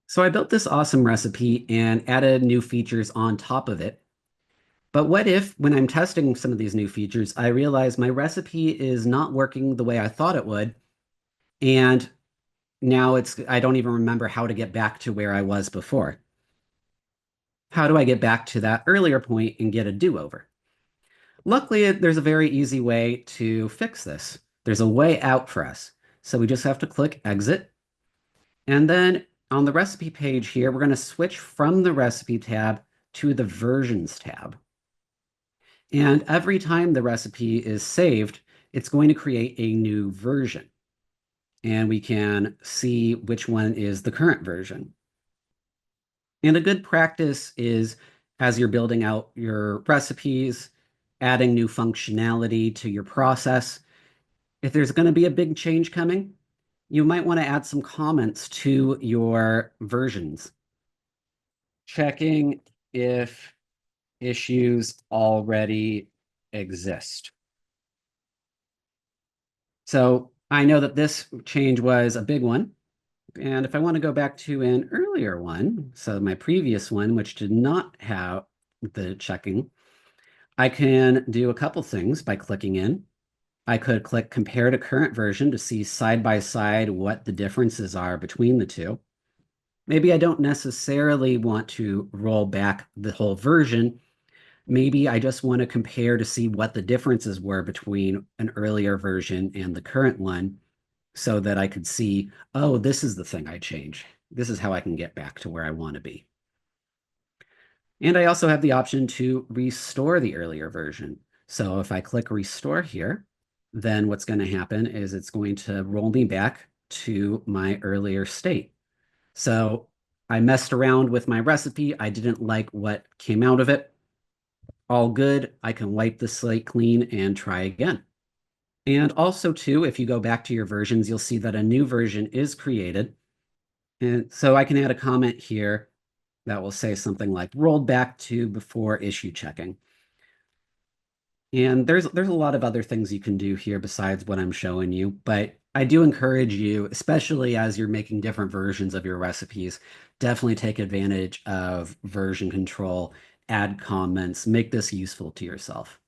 So I built this awesome recipe and added new features on top of it. But what if, when I'm testing some of these new features, I realize my recipe is not working the way I thought it would, and now I don't even remember how to get back to where I was before. How do I get back to that earlier point and get a do-over? Luckily, there's a very easy way to fix this. There's a way out for us. So we just have to click exit. And then on the recipe page here, we're going to switch from the recipe tab to the versions tab. And every time the recipe is saved, it's going to create a new version. And we can see which one is the current version. And a good practice is as you're building out your recipes, adding new functionality to your process. If there's going to be a big change coming, you might want to add some comments to your versions, checking if issues already exist. So I know that this change was a big one. And if I want to go back to an earlier one, so my previous one, which did not have the checking, I can do a couple things by clicking in. I could click compare to current version to see side by side what the differences are between the two. Maybe I don't necessarily want to roll back the whole version. Maybe I just want to compare to see what the differences were between an earlier version and the current one so that I could see, oh, this is the thing I change. This is how I can get back to where I want to be. And I also have the option to restore the earlier version. So if I click restore here, then what's going to happen is it's going to roll me back to my earlier state. So I messed around with my recipe. I didn't like what came out of it. All good. I can wipe the slate clean and try again. And also too, if you go back to your versions, you'll see that a new version is created. And so I can add a comment here that will say something like rolled back to before issue checking. And there's a lot of other things you can do here besides what I'm showing you, but I do encourage you, especially as you're making different versions of your recipes, definitely take advantage of version control, add comments, make this useful to yourself.